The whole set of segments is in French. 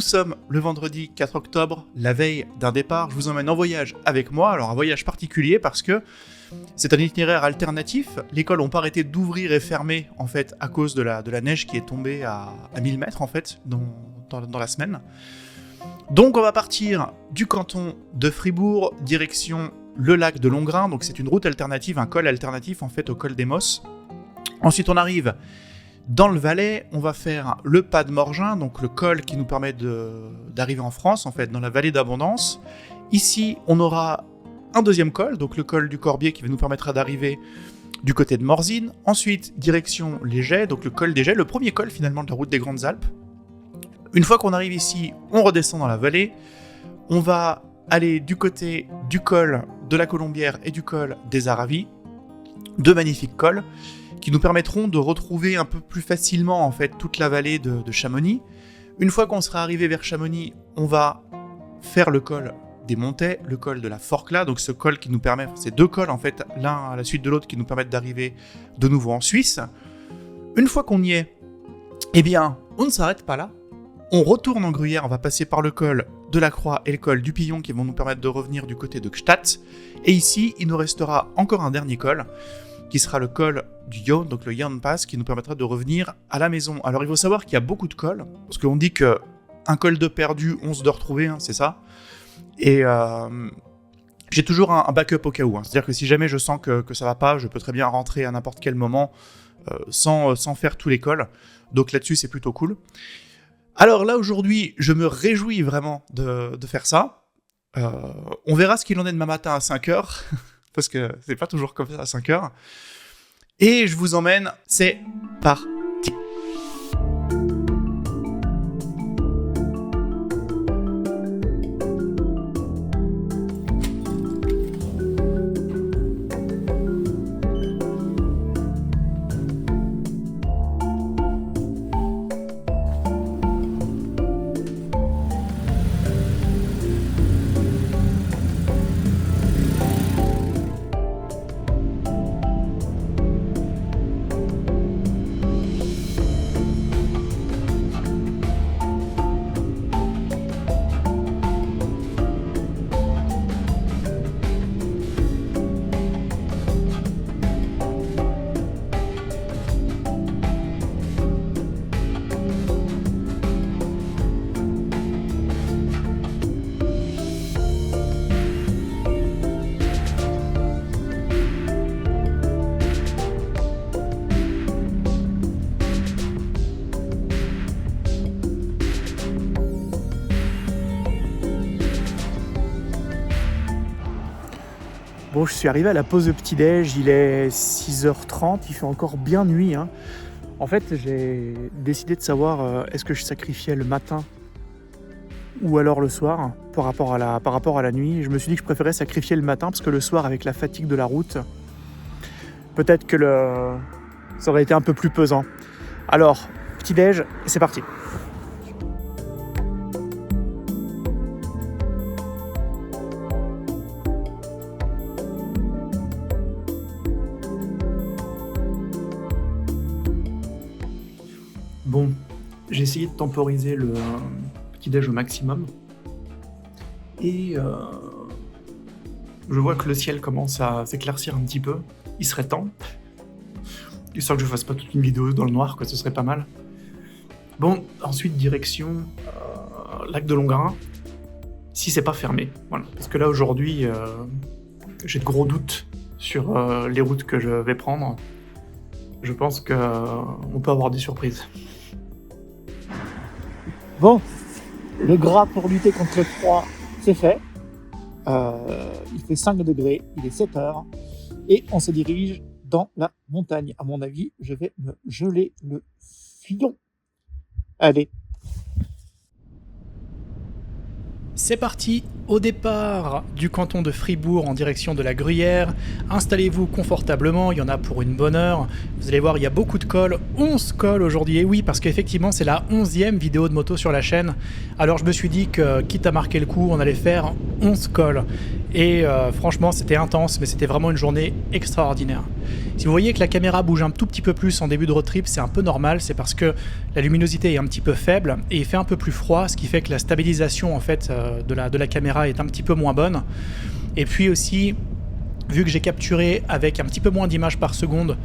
Nous sommes le vendredi 4 octobre, la veille d'un départ. Je vous emmène en voyage avec moi. Alors un voyage particulier parce que c'est un itinéraire alternatif. Les cols n'ont pas arrêté d'ouvrir et fermer en fait à cause de la neige qui est tombée à 1000 mètres en fait dans la semaine. Donc on va partir du canton de Fribourg, direction le lac de Longrin. Donc c'est une route alternative, un col alternatif en fait au col des Mosses. Ensuite on arrive dans le Valais, on va faire le pas de Morgin, donc le col qui nous permet d'arriver en France, en fait, dans la vallée d'Abondance. Ici, on aura un deuxième col, donc le col du Corbier qui nous permettra d'arriver du côté de Morzine. Ensuite, direction les Jets, donc le col des Jets, le premier col finalement de la route des Grandes Alpes. Une fois qu'on arrive ici, on redescend dans la vallée. On va aller du côté du col de la Colombière et du col des Aravis. Deux magnifiques cols qui nous permettront de retrouver un peu plus facilement en fait toute la vallée de Chamonix. Une fois qu'on sera arrivé vers Chamonix, on va faire le col des Montets, le col de la Forclaz, donc ce col qui nous permet, ces deux cols en fait, l'un à la suite de l'autre qui nous permettent d'arriver de nouveau en Suisse. Une fois qu'on y est, eh bien, on ne s'arrête pas là. On retourne en Gruyère, on va passer par le col de la Croix et le col du Pillon qui vont nous permettre de revenir du côté de Gstaad. Et ici, il nous restera encore un dernier col, qui sera le col du Jaun, donc le Jaun Pass, qui nous permettra de revenir à la maison. Alors il faut savoir qu'il y a beaucoup de cols, parce qu'on dit qu'un col de perdu, 11 de retrouvé, hein, c'est ça. Et j'ai toujours un backup au cas où. Hein. C'est-à-dire que si jamais je sens que ça va pas, je peux très bien rentrer à n'importe quel moment sans faire tous les cols. Donc là-dessus, c'est plutôt cool. Alors là, aujourd'hui, je me réjouis vraiment de faire ça. On verra ce qu'il en est demain matin à 5h. Parce que c'est pas toujours comme ça à 5h. Et je vous emmène, c'est parti. Bon, je suis arrivé à la pause de petit-déj, il est 6h30, il fait encore bien nuit. Hein. En fait, j'ai décidé de savoir est-ce que je sacrifiais le matin ou alors le soir par rapport à la nuit. Je me suis dit que je préférais sacrifier le matin parce que le soir, avec la fatigue de la route, peut-être que ça aurait été un peu plus pesant. Alors, petit-déj, et c'est parti. Bon, j'ai essayé de temporiser le petit-déj au maximum. Et je vois que le ciel commence à s'éclaircir un petit peu. Il serait temps. Histoire que je fasse pas toute une vidéo dans le noir, quoi, ce serait pas mal. Bon, ensuite, direction lac de Longrin. Si c'est pas fermé, voilà. Parce que là, aujourd'hui, j'ai de gros doutes sur les routes que je vais prendre. Je pense qu'on peut avoir des surprises. Bon, le gras pour lutter contre le froid, c'est fait. Il fait 5 degrés, il est 7h. Et on se dirige dans la montagne. À mon avis, je vais me geler le fion. Allez. C'est parti, au départ du canton de Fribourg en direction de la Gruyère. Installez-vous confortablement, il y en a pour une bonne heure. Vous allez voir, il y a beaucoup de cols, 11 cols aujourd'hui. Et oui, parce qu'effectivement, c'est la 11e vidéo de moto sur la chaîne. Alors je me suis dit que, quitte à marquer le coup, on allait faire 11 cols. Et franchement, c'était intense, mais c'était vraiment une journée extraordinaire. Si vous voyez que la caméra bouge un tout petit peu plus en début de road trip, c'est un peu normal, c'est parce que la luminosité est un petit peu faible et il fait un peu plus froid, ce qui fait que la stabilisation en fait, de la caméra est un petit peu moins bonne. Et puis aussi, vu que j'ai capturé avec un petit peu moins d'images par seconde,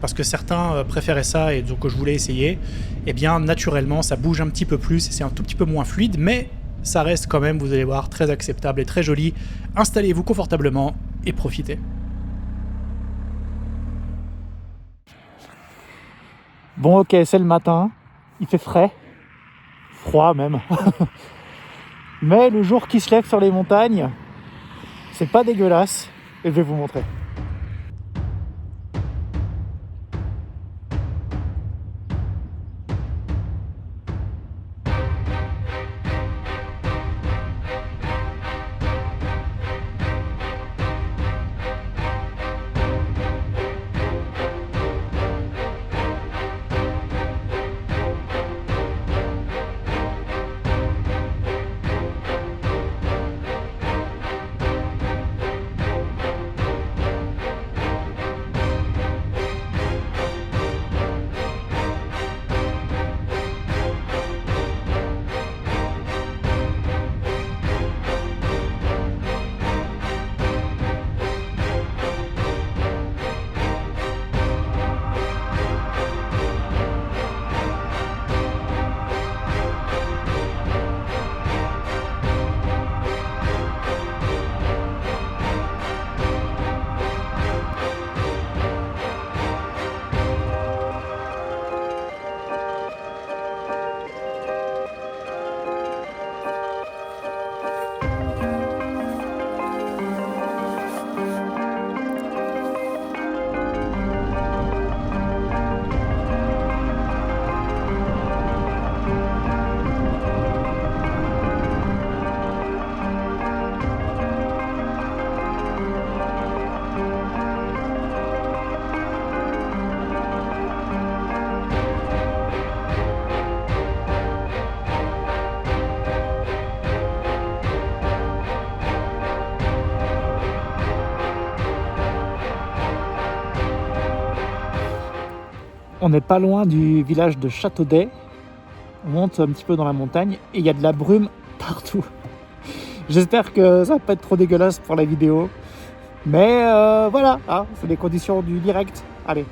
parce que certains préféraient ça et donc je voulais essayer, et bien naturellement ça bouge un petit peu plus et c'est un tout petit peu moins fluide, mais ça reste quand même, vous allez voir, très acceptable et très joli. Installez-vous confortablement et profitez. Bon ok, c'est le matin, il fait frais, froid même, mais le jour qui se lève sur les montagnes, c'est pas dégueulasse, et je vais vous montrer. On n'est pas loin du village de Châteaudet. On monte un petit peu dans la montagne et il y a de la brume partout. J'espère que ça va pas être trop dégueulasse pour la vidéo. Mais voilà, hein, c'est les conditions du direct. Allez.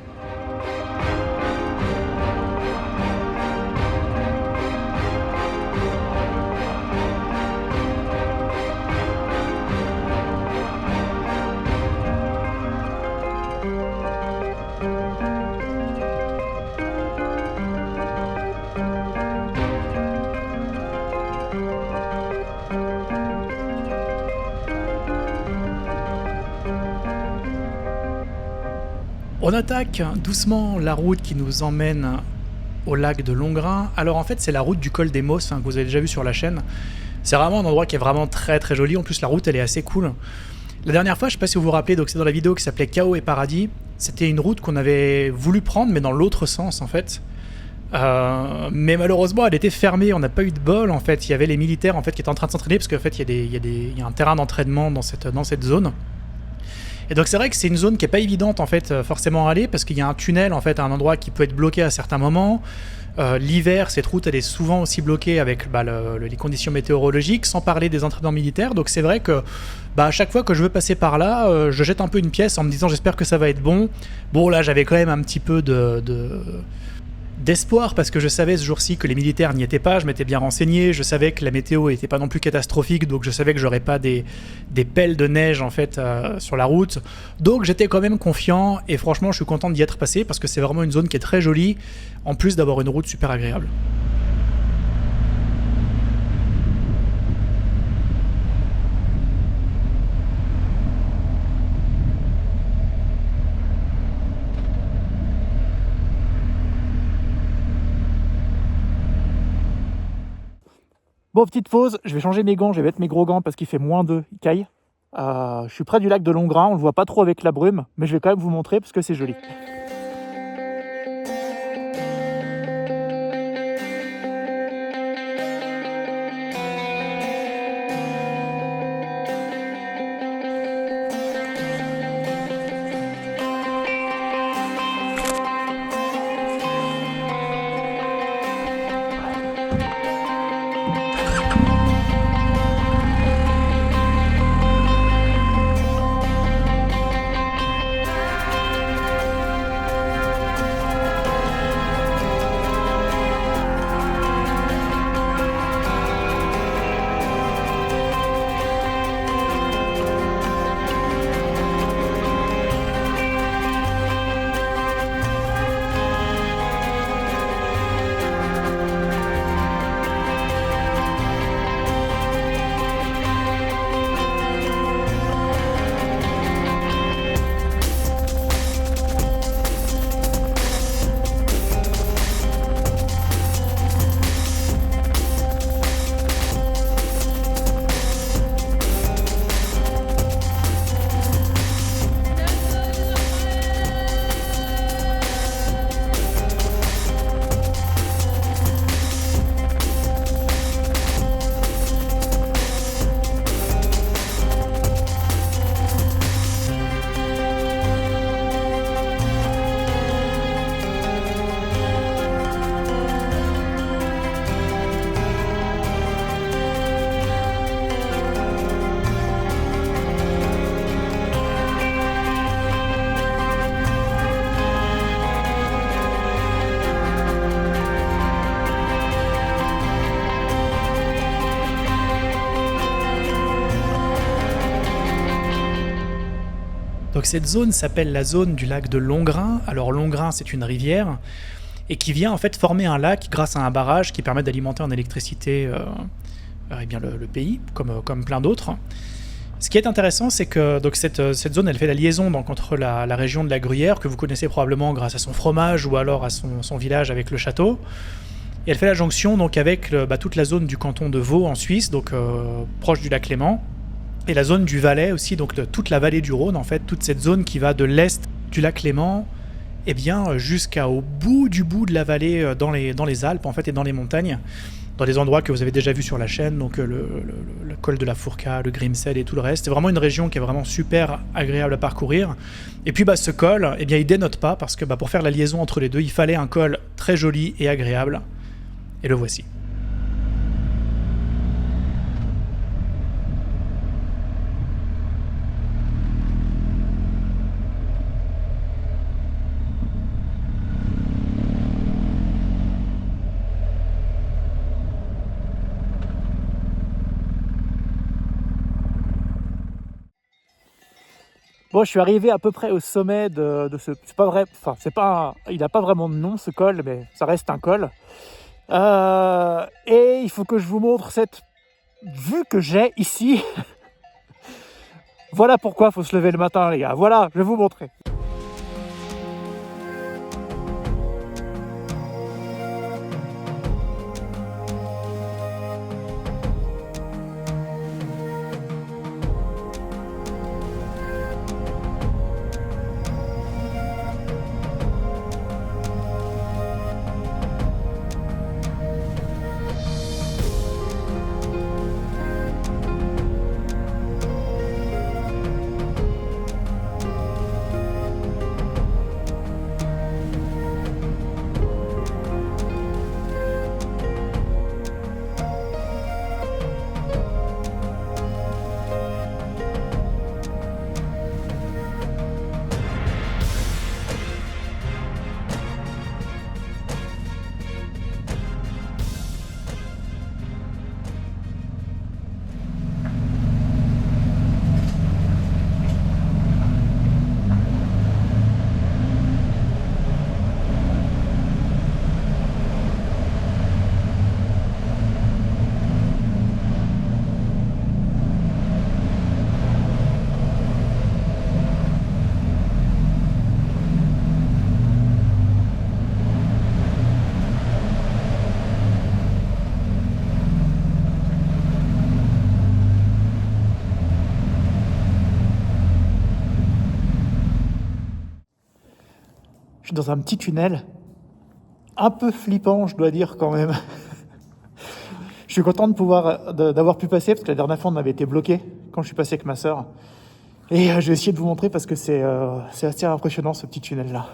On attaque doucement la route qui nous emmène au lac de Longrin. Alors en fait c'est la route du col des Mosses que vous avez déjà vu sur la chaîne. C'est vraiment un endroit qui est vraiment très très joli. En plus la route elle est assez cool. La dernière fois, je sais pas si vous vous rappelez, donc c'est dans la vidéo qui s'appelait Chaos et Paradis. C'était une route qu'on avait voulu prendre mais dans l'autre sens en fait. Mais malheureusement elle était fermée, on n'a pas eu de bol en fait. Il y avait les militaires en fait qui étaient en train de s'entraîner parce qu'en fait il y a un terrain d'entraînement dans cette zone. Et donc c'est vrai que c'est une zone qui est pas évidente en fait forcément à aller parce qu'il y a un tunnel en fait à un endroit qui peut être bloqué à certains moments. L'hiver, cette route elle est souvent aussi bloquée avec les conditions météorologiques, sans parler des entraînements militaires. Donc c'est vrai que à chaque fois que je veux passer par là, je jette un peu une pièce en me disant j'espère que ça va être bon. Bon là j'avais quand même un petit peu d'espoir parce que je savais ce jour-ci que les militaires n'y étaient pas, je m'étais bien renseigné, je savais que la météo n'était pas non plus catastrophique, donc je savais que j'aurais pas des pelles de neige en fait sur la route, donc j'étais quand même confiant et franchement je suis content d'y être passé parce que c'est vraiment une zone qui est très jolie en plus d'avoir une route super agréable. Bon, petite pause, je vais changer mes gants, je vais mettre mes gros gants parce qu'il fait -2, il caille. Je suis près du lac de Longrin, on le voit pas trop avec la brume, mais je vais quand même vous montrer parce que c'est joli. Donc cette zone s'appelle la zone du lac de Longrin. Alors Longrin, c'est une rivière et qui vient en fait former un lac grâce à un barrage qui permet d'alimenter en électricité eh bien le pays, comme plein d'autres. Ce qui est intéressant, c'est que donc cette zone, elle fait la liaison donc, entre la région de la Gruyère, que vous connaissez probablement grâce à son fromage ou alors à son village avec le château. Et elle fait la jonction donc, avec toute la zone du canton de Vaud en Suisse, donc proche du lac Léman. Et la zone du Valais aussi, donc toute la vallée du Rhône, en fait, toute cette zone qui va de l'est du lac Léman eh bien, jusqu'au bout de la vallée dans les Alpes en fait, et dans les montagnes, dans des endroits que vous avez déjà vus sur la chaîne, donc le col de la Fourca, le Grimsel et tout le reste. C'est vraiment une région qui est vraiment super agréable à parcourir. Et puis ce col, eh bien, il dénote pas parce que pour faire la liaison entre les deux, il fallait un col très joli et agréable. Et le voici. Bon, je suis arrivé à peu près au sommet de ce... C'est pas vrai, enfin, c'est pas... Il n'a pas vraiment de nom, ce col, mais ça reste un col. Et il faut que je vous montre cette vue que j'ai ici. Voilà pourquoi il faut se lever le matin, les gars. Voilà, je vais vous montrer. suis dans un petit tunnel, un peu flippant, je dois dire quand même. Je suis content d'avoir pu passer, parce que la dernière fois, on avait été bloqué quand je suis passé avec ma sœur. Et je vais essayer de vous montrer, parce que c'est assez impressionnant, ce petit tunnel-là.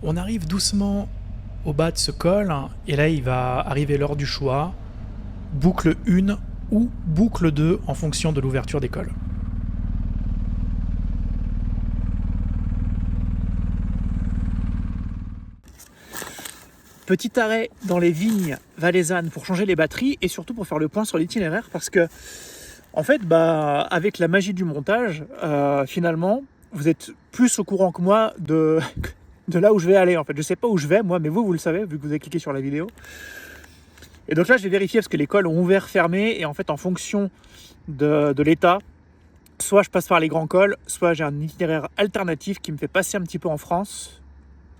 On arrive doucement au bas de ce col, et là il va arriver l'heure du choix, boucle 1 ou boucle 2 en fonction de l'ouverture des cols. Petit arrêt dans les vignes valaisannes pour changer les batteries et surtout pour faire le point sur l'itinéraire, parce que en fait, avec la magie du montage, finalement, vous êtes plus au courant que moi de là où je vais aller. En fait, je sais pas où je vais moi, mais vous le savez vu que vous avez cliqué sur la vidéo. Et donc là, je vais vérifier parce que les cols ont ouvert, fermé, et en fait, en fonction de l'état, soit je passe par les grands cols, soit j'ai un itinéraire alternatif qui me fait passer un petit peu en France.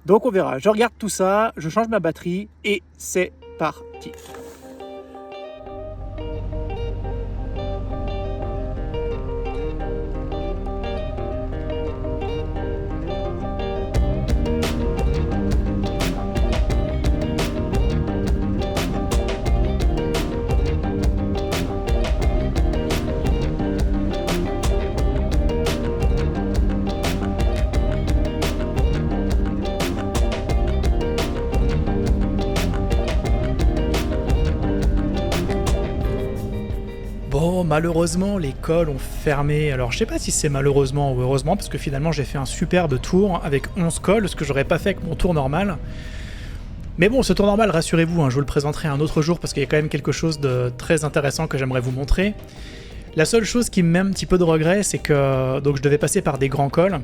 Donc on verra. Je regarde tout ça, je change ma batterie et c'est parti. Bon, malheureusement, les cols ont fermé. Alors, je sais pas si c'est malheureusement ou heureusement, parce que finalement, j'ai fait un superbe tour avec 11 cols, ce que j'aurais pas fait avec mon tour normal. Mais bon, ce tour normal, rassurez-vous, je vous le présenterai un autre jour, parce qu'il y a quand même quelque chose de très intéressant que j'aimerais vous montrer. La seule chose qui me met un petit peu de regret, c'est que donc je devais passer par des grands cols,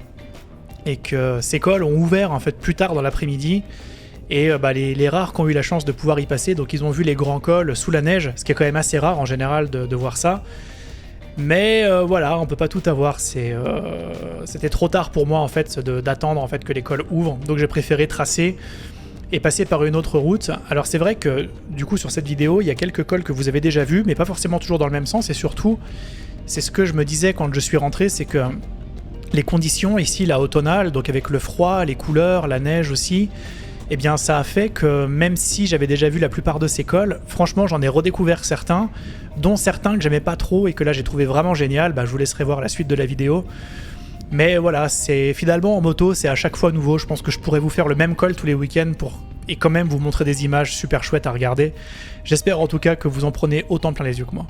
et que ces cols ont ouvert en fait plus tard dans l'après-midi. Et les rares qui ont eu la chance de pouvoir y passer, donc ils ont vu les grands cols sous la neige, ce qui est quand même assez rare en général de voir ça. Mais voilà, on peut pas tout avoir, c'était trop tard pour moi en fait d'attendre en fait que les cols ouvrent, donc j'ai préféré tracer et passer par une autre route. Alors c'est vrai que du coup sur cette vidéo, il y a quelques cols que vous avez déjà vus, mais pas forcément toujours dans le même sens, et surtout, c'est ce que je me disais quand je suis rentré, c'est que les conditions ici, là, automnales, donc avec le froid, les couleurs, la neige aussi, eh bien ça a fait que même si j'avais déjà vu la plupart de ces cols, franchement j'en ai redécouvert certains, dont certains que j'aimais pas trop et que là j'ai trouvé vraiment génial. Je vous laisserai voir la suite de la vidéo. Mais voilà, c'est finalement en moto, c'est à chaque fois nouveau. Je pense que je pourrais vous faire le même col tous les week-ends et quand même vous montrer des images super chouettes à regarder. J'espère en tout cas que vous en prenez autant plein les yeux que moi.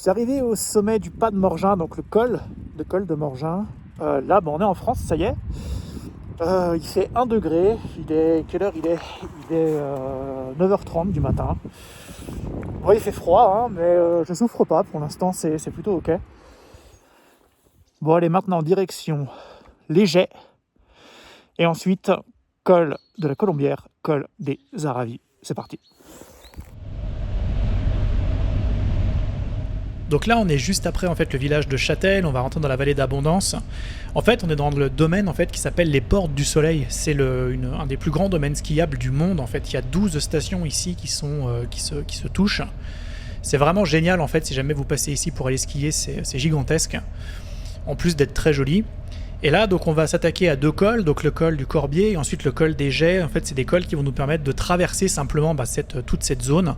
suis arrivé au sommet du Pas de Morgin, donc le col de Morgin. Là, on est en France, ça y est. Il fait 1 degré. Quelle heure il est 9h30 du matin. Il fait froid, mais je souffre pas pour l'instant, c'est plutôt ok. Bon, allez, maintenant direction les Jets. Et ensuite, col de la Colombière, col des Aravis. C'est parti. Donc là, on est juste après en fait le village de Châtel. On va rentrer dans la vallée d'Abondance. En fait, on est dans le domaine en fait qui s'appelle les Portes du Soleil. C'est un des plus grands domaines skiables du monde. En fait, il y a 12 stations ici qui se touchent. C'est vraiment génial en fait. Si jamais vous passez ici pour aller skier, c'est gigantesque. En plus d'être très joli. Et là, donc, on va s'attaquer à 2 cols, donc le col du Corbier et ensuite le col des Jets. En fait, c'est des cols qui vont nous permettre de traverser simplement toute cette zone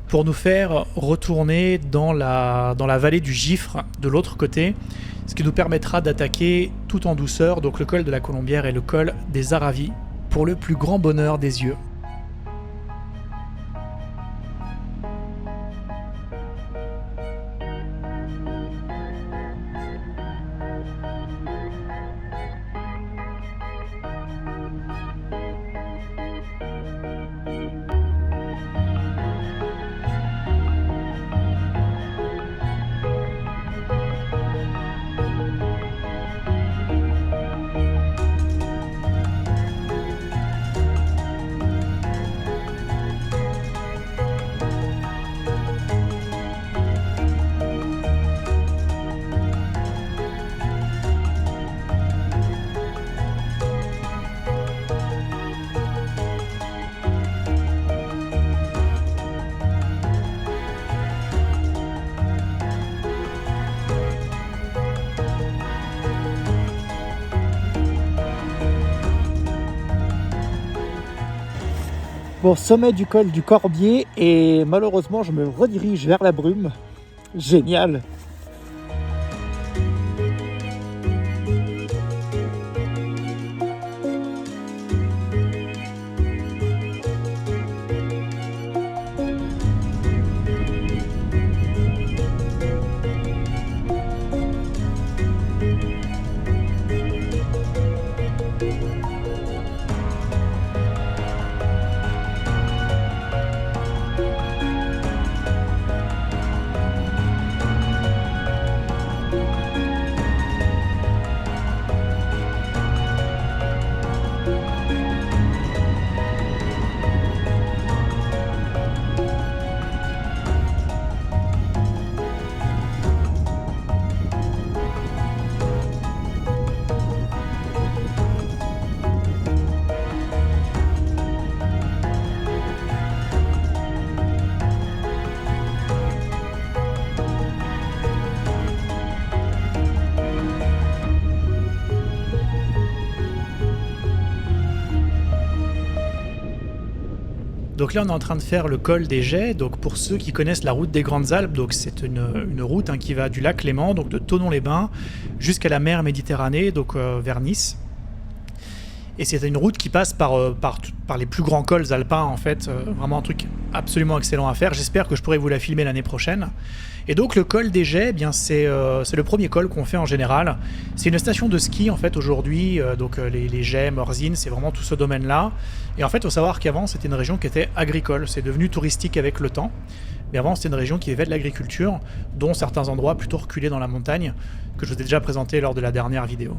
pour nous faire retourner dans la vallée du Gifre de l'autre côté, ce qui nous permettra d'attaquer tout en douceur, donc le col de la Colombière et le col des Aravis, pour le plus grand bonheur des yeux. Bon, sommet du col du Corbier et malheureusement je me redirige vers la brume. Génial! Donc là, on est en train de faire le col des Jets. Donc pour ceux qui connaissent la route des Grandes Alpes, donc c'est une route qui va du lac Léman, donc de Thonon-les-Bains, jusqu'à la mer Méditerranée, donc vers Nice. Et c'est une route qui passe par les plus grands cols alpins, en fait. Vraiment un truc absolument excellent à faire. J'espère que je pourrai vous la filmer l'année prochaine. Et donc le col des Jets, c'est le premier col qu'on fait en général. C'est une station de ski, en fait, aujourd'hui. Les Jets, Morzine, c'est vraiment tout ce domaine-là. Et en fait, il faut savoir qu'avant, c'était une région qui était agricole. C'est devenu touristique avec le temps. Mais avant, c'était une région qui vivait de l'agriculture, dont certains endroits plutôt reculés dans la montagne, que je vous ai déjà présenté lors de la dernière vidéo.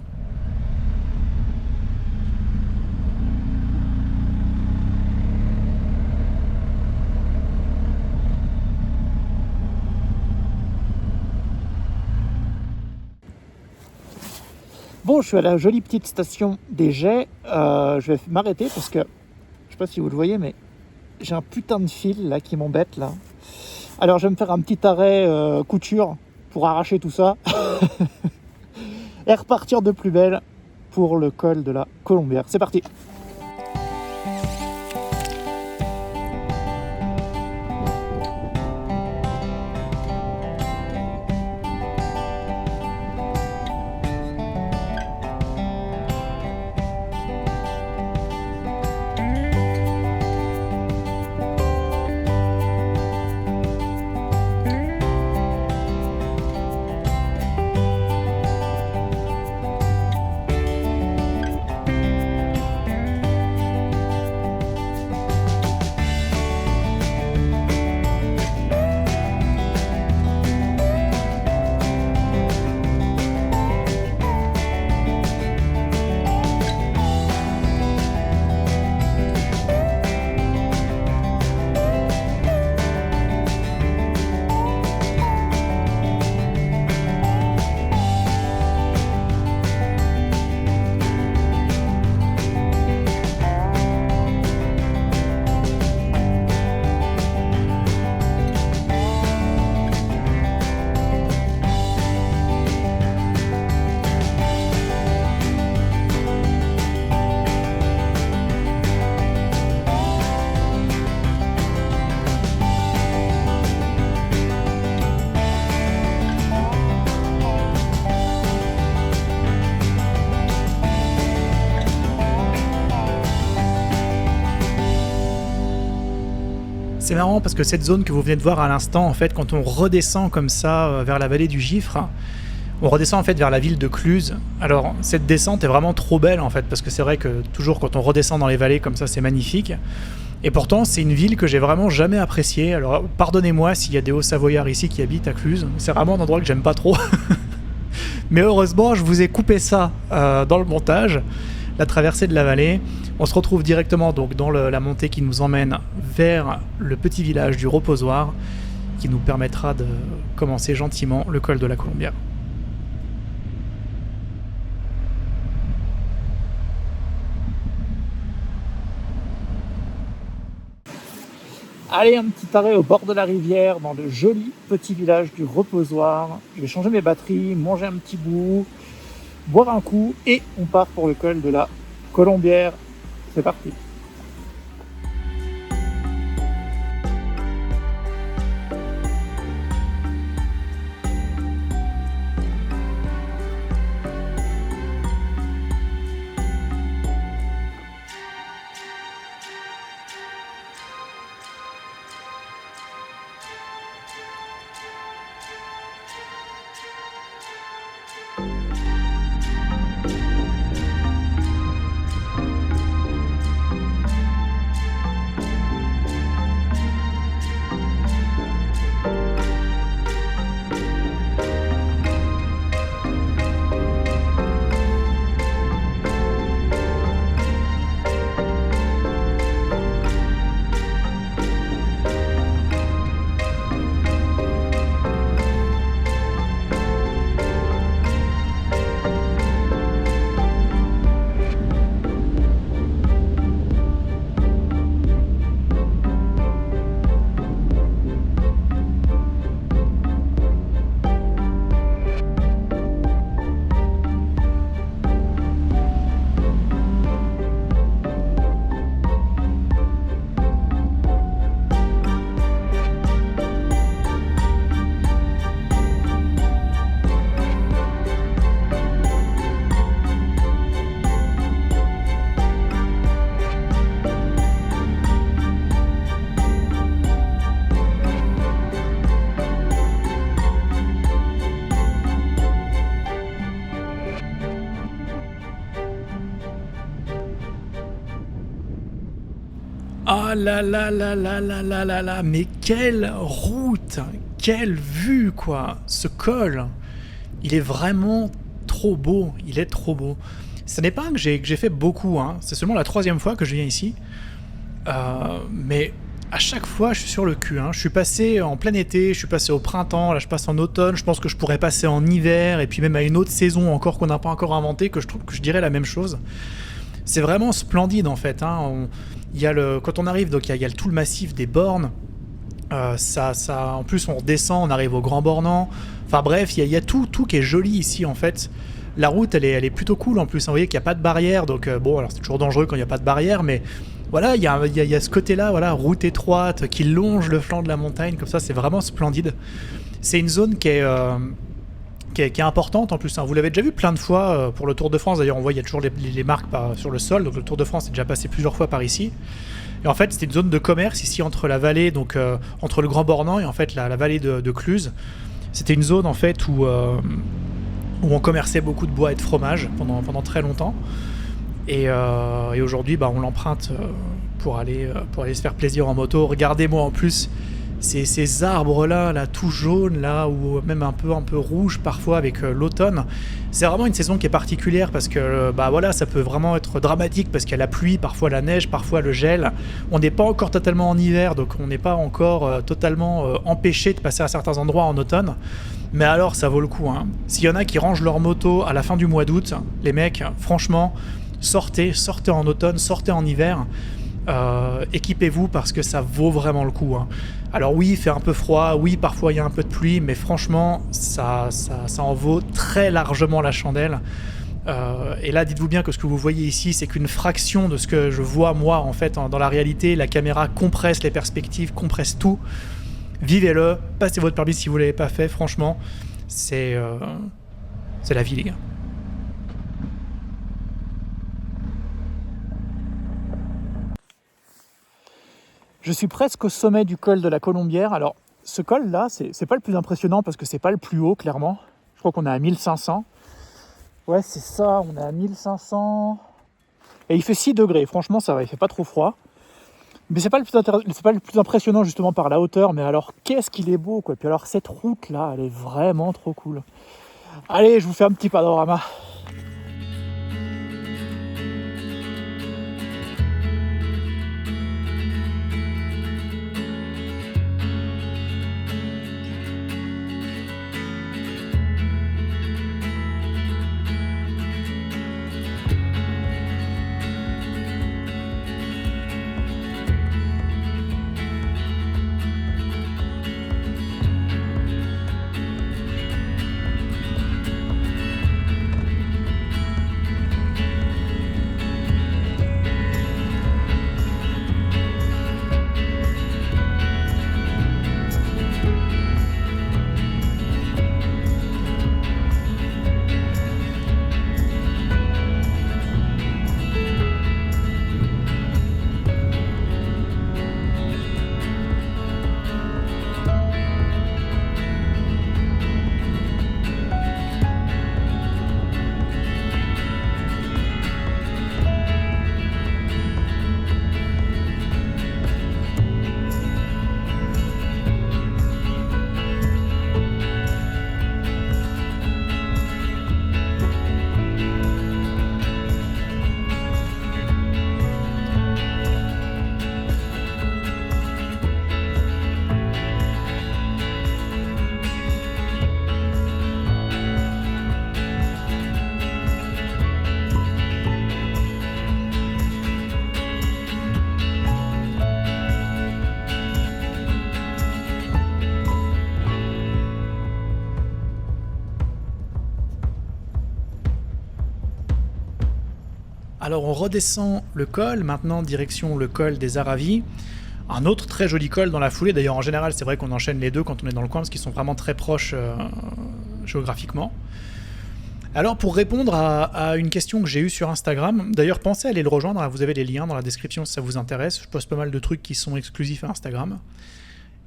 Bon, je suis à la jolie petite station des Jets. Je vais m'arrêter parce que, je sais pas si vous le voyez, mais j'ai un putain de fil là qui m'embête là. Alors je vais me faire un petit arrêt couture pour arracher tout ça et repartir de plus belle pour le col de la Colombière. C'est parti! C'est marrant parce que cette zone que vous venez de voir à l'instant, en fait, quand on redescend comme ça vers la vallée du Gifre, on redescend en fait vers la ville de Cluse. Alors cette descente est vraiment trop belle en fait, parce que c'est vrai que toujours quand on redescend dans les vallées comme ça, c'est magnifique. Et pourtant, c'est une ville que j'ai vraiment jamais appréciée. Alors pardonnez-moi s'il y a des Hauts-Savoyards ici qui habitent à Cluse, c'est vraiment un endroit que j'aime pas trop. Mais heureusement, je vous ai coupé ça dans le montage, la traversée de la vallée. On se retrouve directement donc dans la montée qui nous emmène vers le petit village du Reposoir, qui nous permettra de commencer gentiment le col de la Colombière. Allez, un petit arrêt au bord de la rivière, dans le joli petit village du Reposoir. Je vais changer mes batteries, manger un petit bout, boire un coup, et on part pour le col de la Colombière. C'est parti. Ah là là là là là là là là, mais quelle route, quelle vue quoi. Ce col, il est vraiment trop beau, il est trop beau. Ce n'est pas que j'ai fait beaucoup, hein. C'est seulement la 3e fois que je viens ici. Mais à chaque fois, je suis sur le cul, hein. Je suis passé en plein été, je suis passé au printemps, là je passe en automne, je pense que je pourrais passer en hiver, et puis même à une autre saison encore qu'on n'a pas encore inventée, que je trouve que je dirais la même chose. C'est vraiment splendide en fait, hein. Quand on arrive, donc il y a tout le massif des bornes. En plus, on redescend, on arrive au Grand Bornand. Enfin bref, il y a tout qui est joli ici en fait. La route, elle est plutôt cool en plus. Vous voyez qu'il n'y a pas de barrière, donc bon, alors c'est toujours dangereux quand il n'y a pas de barrière, mais voilà, il y a ce côté-là, voilà, route étroite qui longe le flanc de la montagne, comme ça, c'est vraiment splendide. C'est une zone qui est importante en plus, hein. Vous l'avez déjà vu plein de fois pour le Tour de France. D'ailleurs, on voit il y a toujours les marques sur le sol. Donc le Tour de France est déjà passé plusieurs fois par ici. Et en fait, c'était une zone de commerce ici entre la vallée, donc entre le Grand Bornand et en fait la vallée de Cluse. C'était une zone en fait où on commerçait beaucoup de bois et de fromage pendant très longtemps. Et aujourd'hui, on l'emprunte pour aller se faire plaisir en moto. Regardez-moi en plus ces arbres là tout jaunes là, ou même un peu rouge parfois avec l'automne. C'est vraiment une saison qui est particulière parce que voilà, ça peut vraiment être dramatique parce qu'il y a la pluie, parfois la neige, parfois le gel. On n'est pas encore totalement en hiver, donc on n'est pas encore totalement empêché de passer à certains endroits en automne. Mais alors ça vaut le coup, hein. S'il y en a qui rangent leur moto à la fin du mois d'août, les mecs, franchement, sortez en automne, sortez en hiver. Équipez-vous parce que ça vaut vraiment le coup, hein. Alors oui, il fait un peu froid, oui, parfois il y a un peu de pluie, mais franchement, ça en vaut très largement la chandelle. Et là, dites-vous bien que ce que vous voyez ici, c'est qu'une fraction de ce que je vois moi, en fait, dans la réalité. La caméra compresse les perspectives, compresse tout. Vivez-le, passez votre permis si vous ne l'avez pas fait, franchement, c'est la vie, les gars. Je suis presque au sommet du col de la Colombière. Alors, ce col-là, c'est pas le plus impressionnant parce que c'est pas le plus haut, clairement. Je crois qu'on est à 1500. Ouais, c'est ça, on est à 1500. Et il fait 6 degrés, franchement, ça va, il fait pas trop froid. Mais c'est pas le plus impressionnant, justement, par la hauteur. Mais alors, qu'est-ce qu'il est beau, quoi. Puis alors, cette route-là, elle est vraiment trop cool. Allez, je vous fais un petit panorama. Alors on redescend le col, maintenant direction le col des Aravis. Un autre très joli col dans la foulée, d'ailleurs en général c'est vrai qu'on enchaîne les deux quand on est dans le coin parce qu'ils sont vraiment très proches géographiquement. Alors pour répondre à une question que j'ai eue sur Instagram, d'ailleurs pensez à aller le rejoindre, vous avez les liens dans la description si ça vous intéresse, je poste pas mal de trucs qui sont exclusifs à Instagram.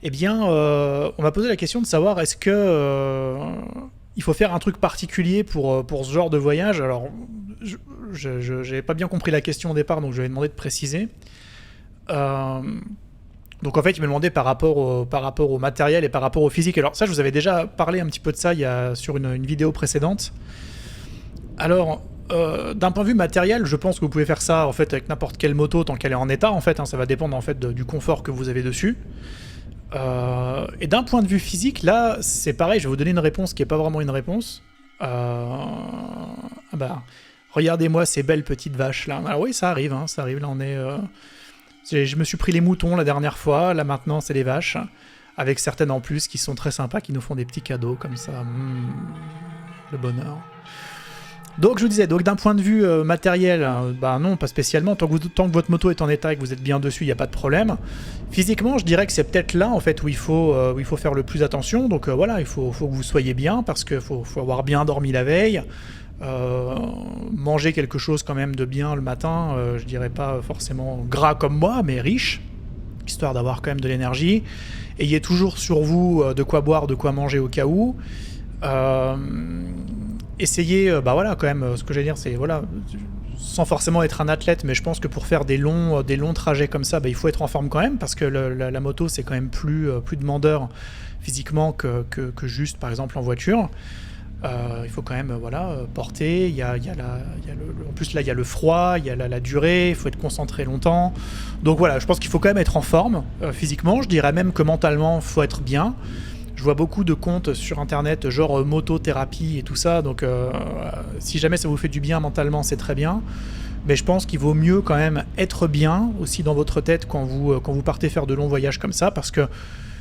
Eh bien on m'a posé la question de savoir est-ce que il faut faire un truc particulier pour ce genre de voyage. Alors je n'avais pas bien compris la question au départ, donc je lui ai demandé de préciser. Donc en fait, il me demandait par rapport au matériel et par rapport au physique. Alors ça, je vous avais déjà parlé un petit peu de ça sur une vidéo précédente. Alors, d'un point de vue matériel, je pense que vous pouvez faire ça en fait avec n'importe quelle moto tant qu'elle est en état. En fait, ça va dépendre en fait du confort que vous avez dessus. Et d'un point de vue physique, là, c'est pareil. Je vais vous donner une réponse qui n'est pas vraiment une réponse. Regardez-moi ces belles petites vaches là. Alors oui, ça arrive. Là, on est. Je me suis pris les moutons la dernière fois. Là maintenant, c'est les vaches. Avec certaines en plus qui sont très sympas, qui nous font des petits cadeaux comme ça. Le bonheur. Donc je vous disais, d'un point de vue matériel, non, pas spécialement. Tant que votre moto est en état et que vous êtes bien dessus, il n'y a pas de problème. Physiquement, je dirais que c'est peut-être là en fait où il faut faire le plus attention. Donc voilà, il faut que vous soyez bien parce qu'il faut avoir bien dormi la veille. Manger quelque chose quand même de bien le matin, je dirais pas forcément gras comme moi, mais riche, histoire d'avoir quand même de l'énergie. Ayez toujours sur vous de quoi boire, de quoi manger au cas où. Essayez, quand même, ce que j'allais dire, c'est, sans forcément être un athlète, mais je pense que pour faire des longs trajets comme ça, il faut être en forme quand même, parce que la moto, c'est quand même plus demandeur physiquement que juste, par exemple, en voiture. Il faut quand même porter, en plus là il y a le froid, il y a la durée, il faut être concentré longtemps, donc voilà, je pense qu'il faut quand même être en forme physiquement, je dirais même que mentalement il faut être bien. Je vois beaucoup de comptes sur internet genre motothérapie et tout ça, donc si jamais ça vous fait du bien mentalement c'est très bien, mais je pense qu'il vaut mieux quand même être bien aussi dans votre tête quand vous partez faire de longs voyages comme ça, parce que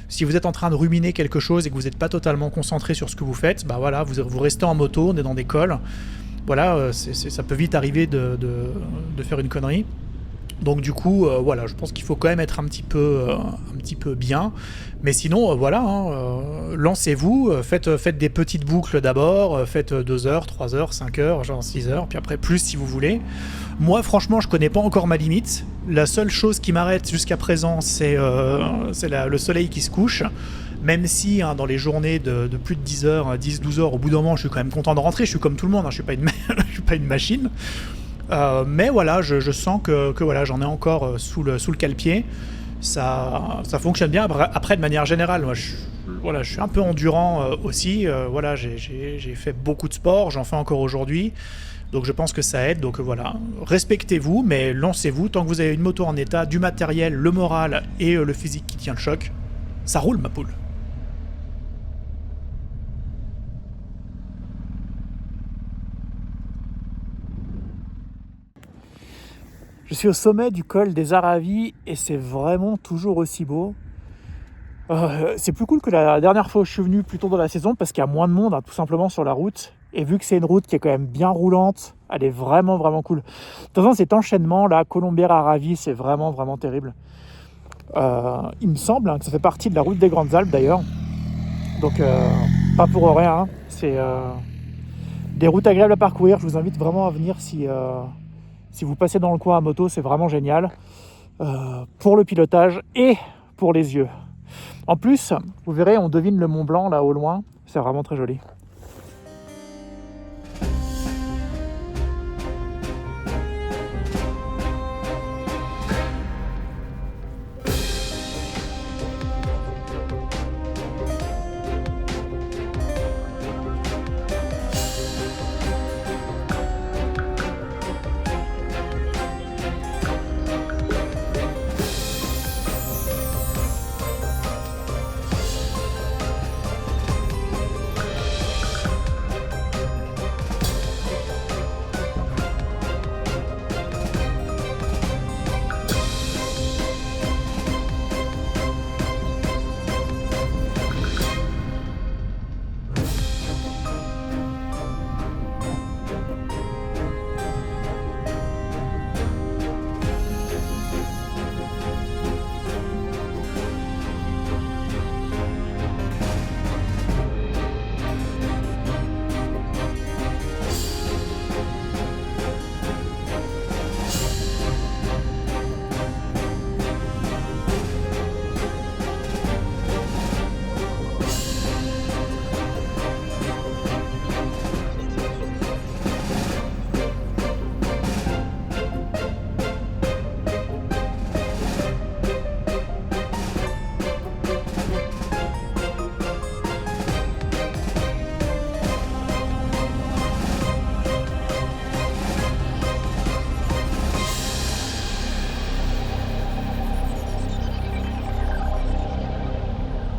si vous êtes en train de ruminer quelque chose et que vous n'êtes pas totalement concentré sur ce que vous faites, vous restez en moto, on est dans des cols, ça peut vite arriver de faire une connerie. Donc du coup, voilà, je pense qu'il faut quand même être un petit peu bien. Mais sinon, voilà, hein, lancez-vous, faites des petites boucles d'abord, faites 2 heures, 3 heures, 5 heures, genre 6 heures, puis après plus si vous voulez. Moi, franchement, je connais pas encore ma limite. La seule chose qui m'arrête jusqu'à présent, c'est le soleil qui se couche. Même si hein, dans les journées de plus de 10 heures, 10-12 heures, au bout d'un moment, je suis quand même content de rentrer. Je suis comme tout le monde, hein, je suis pas une machine. Mais voilà, je sens que voilà, j'en ai encore sous le cale-pied. Ça fonctionne bien. Après, de manière générale, moi, je suis un peu endurant aussi. Voilà, j'ai fait beaucoup de sport, j'en fais encore aujourd'hui. Donc je pense que ça aide. Donc voilà, respectez-vous, mais lancez-vous. Tant que vous avez une moto en état, du matériel, le moral et le physique qui tient le choc, ça roule ma poule. Je suis au sommet du col des Aravis et c'est vraiment toujours aussi beau. C'est plus cool que la dernière fois où je suis venu plus tôt dans la saison parce qu'il y a moins de monde hein, tout simplement sur la route. Et vu que c'est une route qui est quand même bien roulante, elle est vraiment vraiment cool. De toute façon cet enchaînement là, Colombières-Aravis, c'est vraiment vraiment terrible. Il me semble hein, que ça fait partie de la route des Grandes Alpes d'ailleurs. Donc pas pour rien, hein. C'est des routes agréables à parcourir. Je vous invite vraiment à venir si vous passez dans le coin à moto, c'est vraiment génial pour le pilotage et pour les yeux. En plus, vous verrez, on devine le Mont Blanc là au loin, c'est vraiment très joli.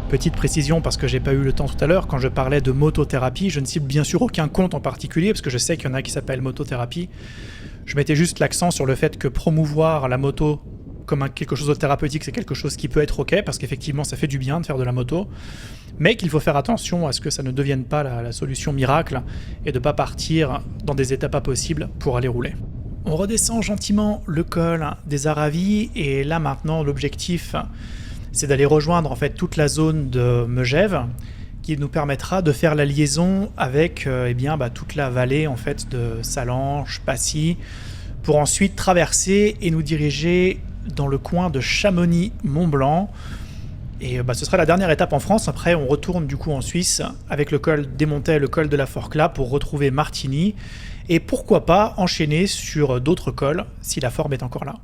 Petite précision parce que j'ai pas eu le temps tout à l'heure, quand je parlais de motothérapie, je ne cible bien sûr aucun compte en particulier parce que je sais qu'il y en a qui s'appellent motothérapie. Je mettais juste l'accent sur le fait que promouvoir la moto comme quelque chose de thérapeutique, c'est quelque chose qui peut être ok parce qu'effectivement ça fait du bien de faire de la moto, mais qu'il faut faire attention à ce que ça ne devienne pas la solution miracle et de pas partir dans des états pas possibles pour aller rouler. On redescend gentiment le col des Aravis et là maintenant l'objectif c'est d'aller rejoindre en fait toute la zone de Megève qui nous permettra de faire la liaison avec toute la vallée en fait de Salanches, Passy, pour ensuite traverser et nous diriger dans le coin de Chamonix-Mont-Blanc. Et ce sera la dernière étape en France. Après, on retourne du coup en Suisse avec le col démonté, le col de la Forclaz pour retrouver Martigny et pourquoi pas enchaîner sur d'autres cols si la forme est encore là.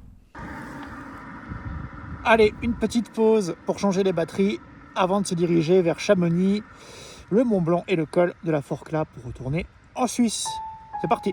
Allez, une petite pause pour changer les batteries avant de se diriger vers Chamonix, le Mont Blanc et le col de la Forclaz pour retourner en Suisse. C'est parti!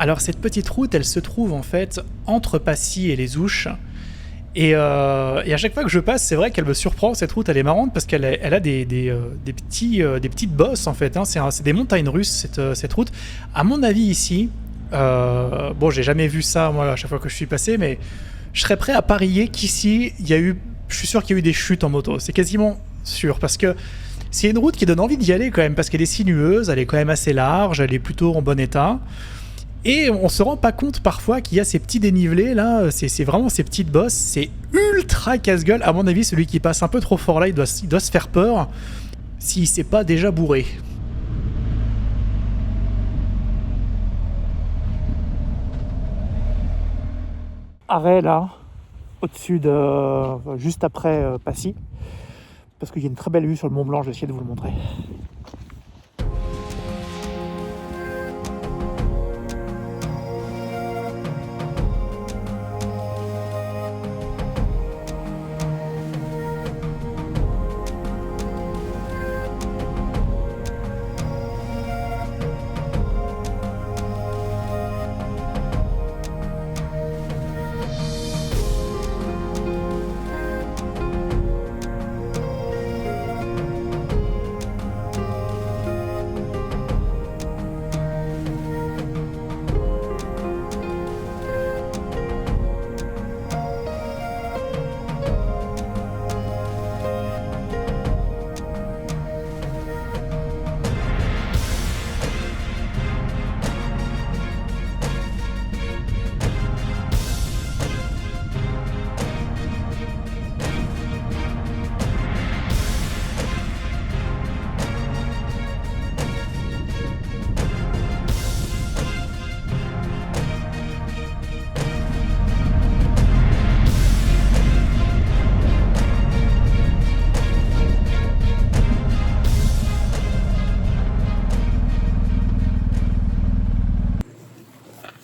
Alors cette petite route, elle se trouve en fait entre Passy et les Ouches. Et à chaque fois que je passe, c'est vrai qu'elle me surprend. Cette route, elle est marrante parce qu'elle a des petites bosses en fait. Hein. C'est des montagnes russes cette route. À mon avis ici, bon, j'ai jamais vu ça moi à chaque fois que je suis passé, mais je serais prêt à parier qu'ici, je suis sûr qu'il y a eu des chutes en moto. C'est quasiment sûr parce que c'est une route qui donne envie d'y aller quand même parce qu'elle est sinueuse, elle est quand même assez large, elle est plutôt en bon état. Et on se rend pas compte parfois qu'il y a ces petits dénivelés là, c'est vraiment ces petites bosses, c'est ultra casse-gueule. À mon avis, celui qui passe un peu trop fort là, il doit se faire peur s'il s'est pas déjà bourré. Arrêt là, au-dessus de. Juste après Passy, parce qu'il y a une très belle vue sur le Mont Blanc, je vais essayer de vous le montrer.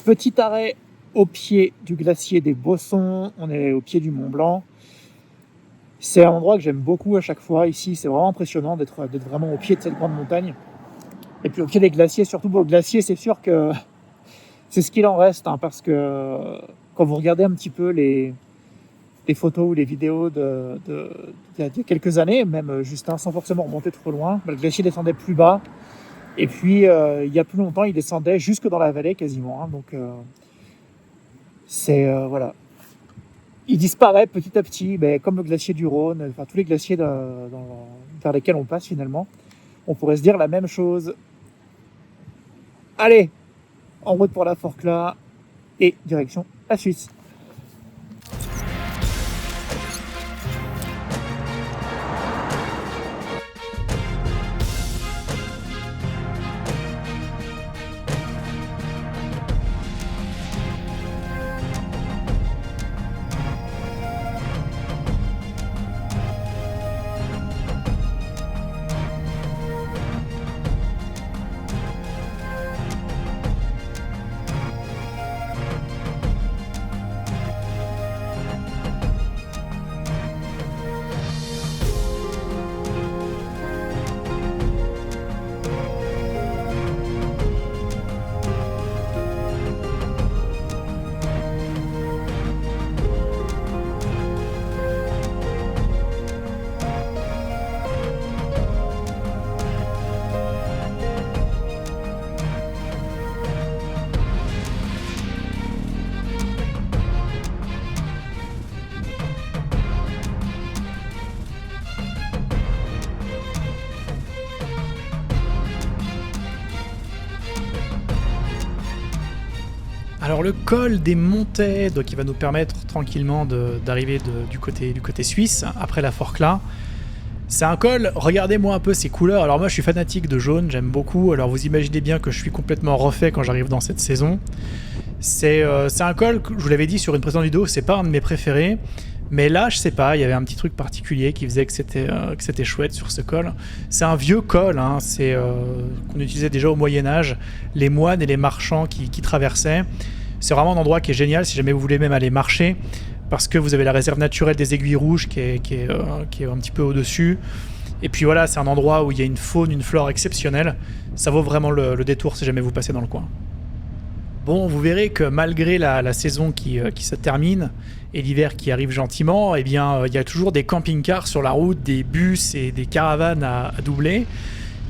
Petit arrêt au pied du glacier des Bossons, on est au pied du Mont Blanc. C'est un endroit que j'aime beaucoup à chaque fois. Ici, c'est vraiment impressionnant d'être vraiment au pied de cette grande montagne. Et puis au pied des glaciers, surtout pour le glacier, c'est sûr que c'est ce qu'il en reste, hein, parce que quand vous regardez un petit peu les photos ou les vidéos d'il y a quelques années, même juste sans forcément remonter trop loin, le glacier descendait plus bas. Et puis, il y a plus longtemps, il descendait jusque dans la vallée quasiment. Hein, donc, voilà. Il disparaît petit à petit, mais comme le glacier du Rhône, enfin tous les glaciers vers lesquels on passe finalement. On pourrait se dire la même chose. Allez, en route pour la Forclaz et direction la Suisse. Alors le col des Montets, donc qui va nous permettre tranquillement d'arriver du côté suisse, après la Forclaz. C'est un col, regardez-moi un peu ces couleurs. Alors moi je suis fanatique de jaune, j'aime beaucoup. Alors vous imaginez bien que je suis complètement refait quand j'arrive dans cette saison. C'est un col, je vous l'avais dit sur une précédente vidéo, c'est pas un de mes préférés. Mais là, je sais pas, il y avait un petit truc particulier qui faisait que c'était chouette sur ce col. C'est un vieux col, hein, qu'on utilisait déjà au Moyen-Âge, les moines et les marchands qui traversaient. C'est vraiment un endroit qui est génial si jamais vous voulez même aller marcher, parce que vous avez la réserve naturelle des Aiguilles Rouges qui est un petit peu au-dessus. Et puis voilà, c'est un endroit où il y a une faune, une flore exceptionnelle. Ça vaut vraiment le détour si jamais vous passez dans le coin. Bon, vous verrez que malgré la saison qui se termine et l'hiver qui arrive gentiment, eh bien, il y a toujours des camping-cars sur la route, des bus et des caravanes à doubler.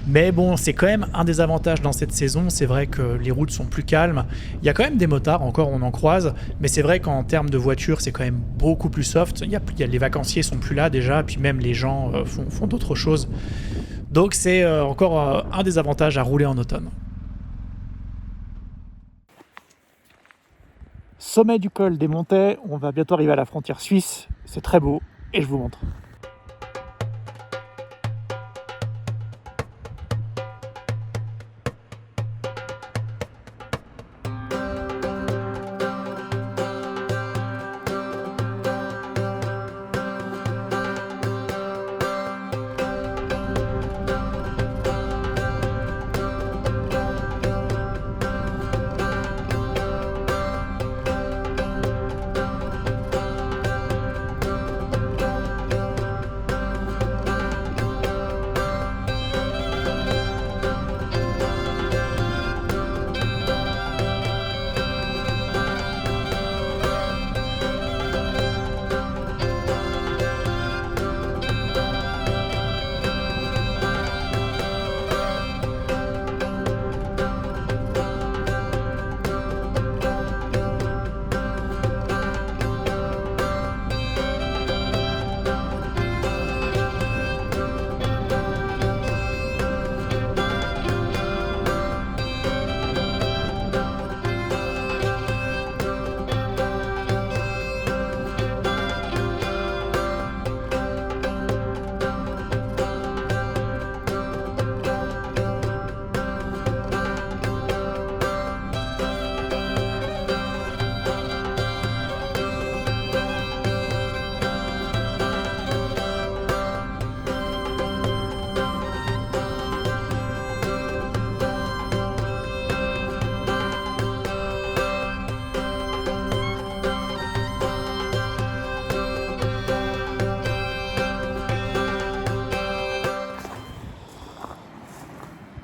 Mais bon, c'est quand même un des avantages dans cette saison, c'est vrai que les routes sont plus calmes. Il y a quand même des motards, encore on en croise, mais c'est vrai qu'en termes de voitures, c'est quand même beaucoup plus soft. Les vacanciers sont plus là déjà, puis même les gens font d'autres choses. Donc c'est encore un des avantages à rouler en automne. Sommet du col des Montets, on va bientôt arriver à la frontière suisse, c'est très beau et je vous montre.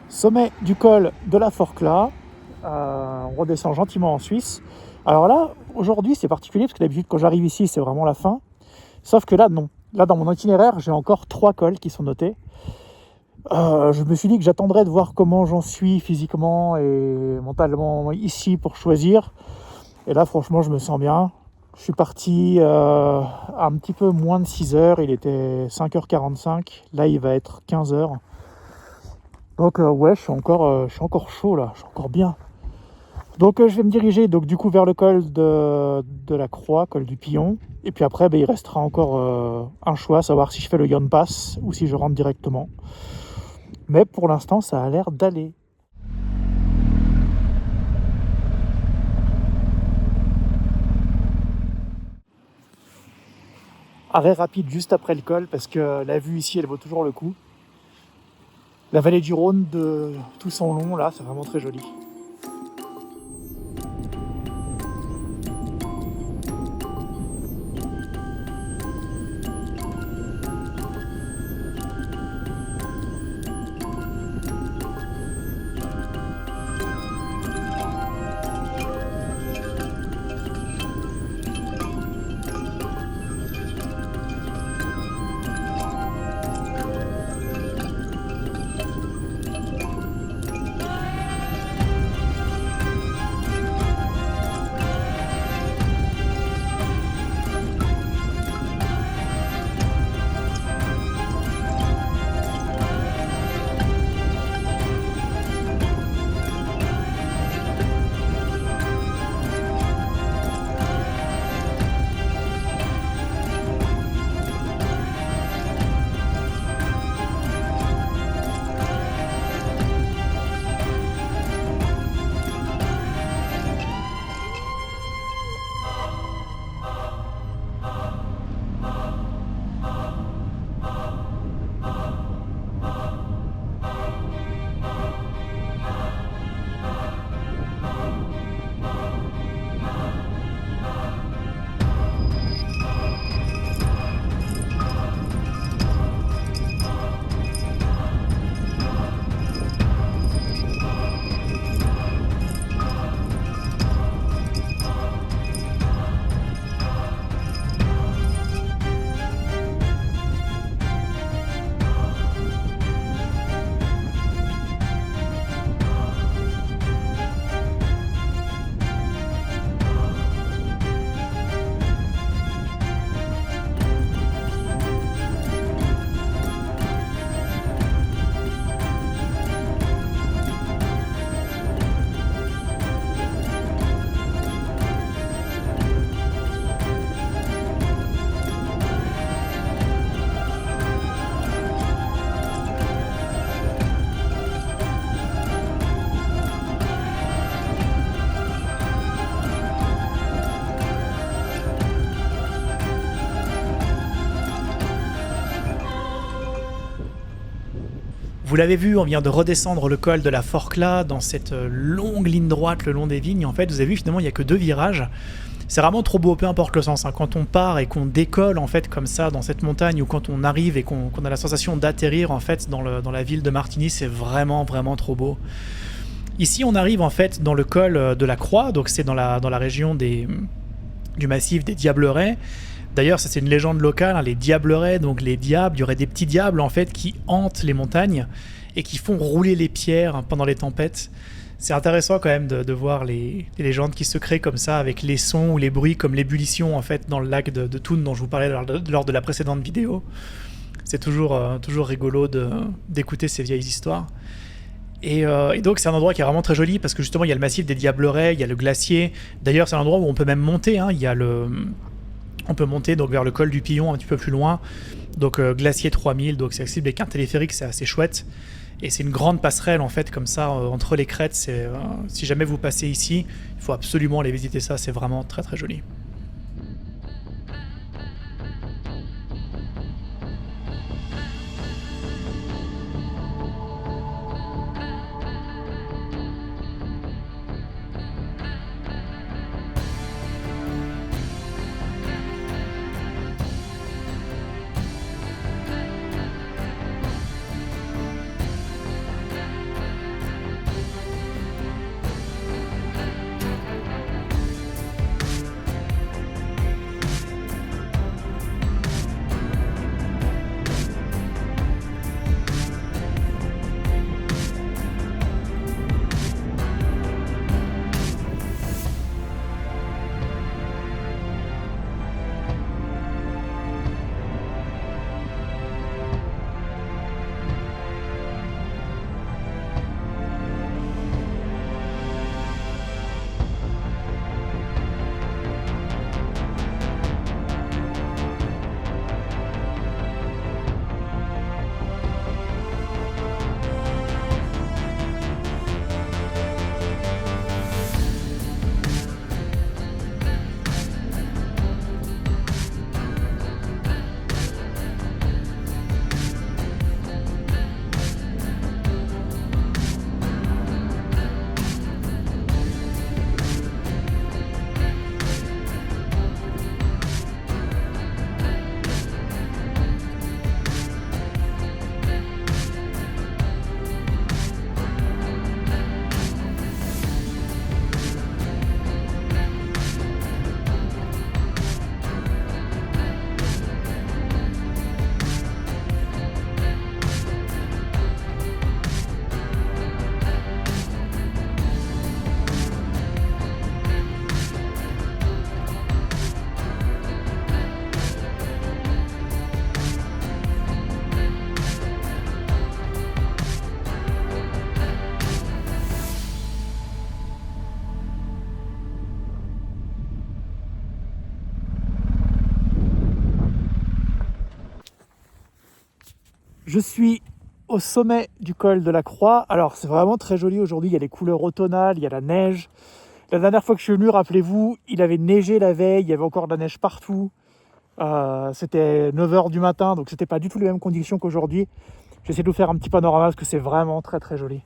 Sommet du col de la Forclaz, on redescend gentiment en Suisse. Alors là, aujourd'hui c'est particulier parce que d'habitude quand j'arrive ici c'est vraiment la fin. Sauf que là non, là dans mon itinéraire j'ai encore 3 cols qui sont notés. Je me suis dit que j'attendrais de voir comment j'en suis physiquement et mentalement ici pour choisir. Et là franchement je me sens bien. Je suis parti un petit peu moins de 6 heures, il était 5h45, là il va être 15h. Donc ouais, je suis encore chaud là, je suis encore bien. Donc je vais me diriger donc, du coup vers le col de la Croix, col du Pillon. Et puis après, il restera encore un choix, savoir si je fais le Yon Pass ou si je rentre directement. Mais pour l'instant, ça a l'air d'aller. Arrêt rapide juste après le col parce que la vue ici, elle vaut toujours le coup. La vallée du Rhône de tout son long, là, c'est vraiment très joli. l'avez vu, on vient de redescendre le col de la Forclaz dans cette longue ligne droite le long des vignes. En fait, vous avez vu, finalement, il n'y a que 2 virages. C'est vraiment trop beau, peu importe le sens. Quand on part et qu'on décolle en fait comme ça dans cette montagne, ou quand on arrive et qu'on a la sensation d'atterrir en fait dans la ville de Martigny, c'est vraiment vraiment trop beau. Ici, on arrive en fait dans le col de la Croix, donc c'est dans la région du massif des Diablerets. D'ailleurs, ça c'est une légende locale, les Diablerets, donc les diables, il y aurait des petits diables en fait qui hantent les montagnes et qui font rouler les pierres pendant les tempêtes. C'est intéressant quand même de voir les légendes qui se créent comme ça avec les sons ou les bruits comme l'ébullition en fait dans le lac de Thun dont je vous parlais lors de la précédente vidéo. C'est toujours rigolo d'écouter ces vieilles histoires. Et donc c'est un endroit qui est vraiment très joli parce que justement il y a le massif des Diablerets, il y a le glacier. D'ailleurs c'est un endroit où on peut même monter, il y a on peut monter donc vers le col du Pillon un petit peu plus loin, donc glacier 3000, donc c'est accessible avec un téléphérique, c'est assez chouette. Et c'est une grande passerelle en fait comme ça entre les crêtes. Si jamais vous passez ici, il faut absolument aller visiter ça, c'est vraiment très très joli. Je suis au sommet du col de la Croix. Alors c'est vraiment très joli aujourd'hui, il y a les couleurs automnales, il y a la neige. La dernière fois que je suis venu, rappelez-vous, il avait neigé la veille, il y avait encore de la neige partout. C'était 9h du matin, donc c'était pas du tout les mêmes conditions qu'aujourd'hui. J'essaie de vous faire un petit panorama parce que c'est vraiment très très joli.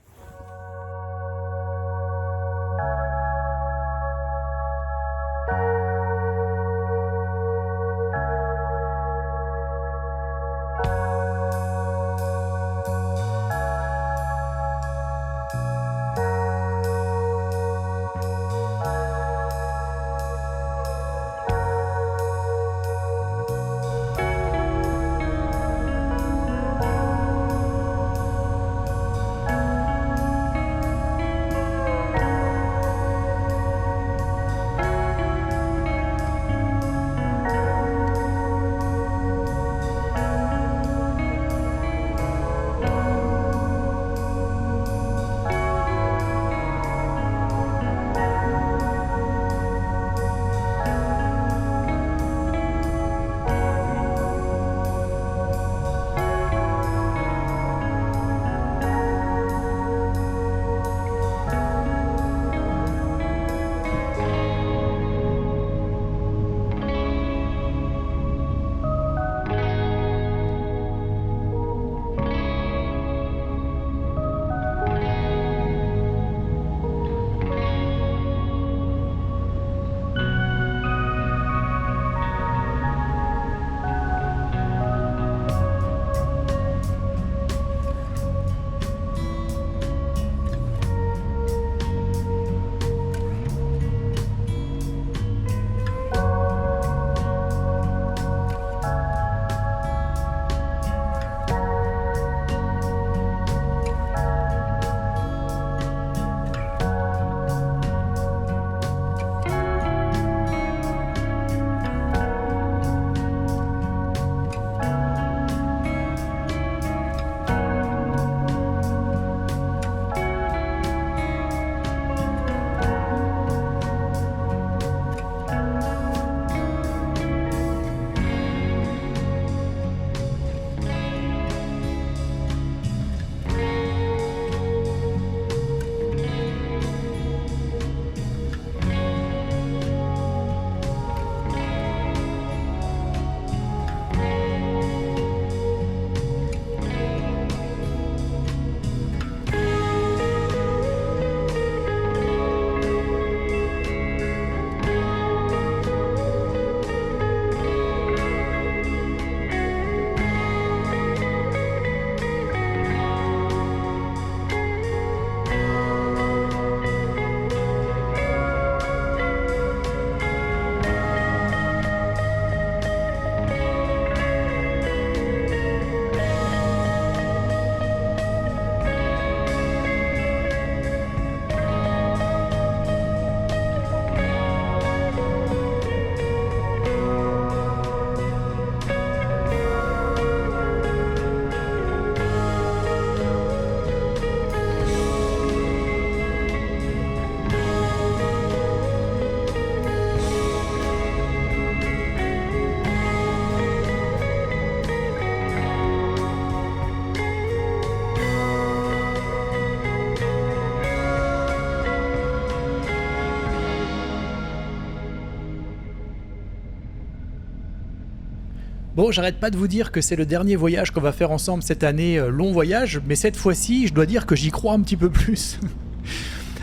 Bon, j'arrête pas de vous dire que c'est le dernier voyage qu'on va faire ensemble cette année, long voyage, mais cette fois-ci, je dois dire que j'y crois un petit peu plus.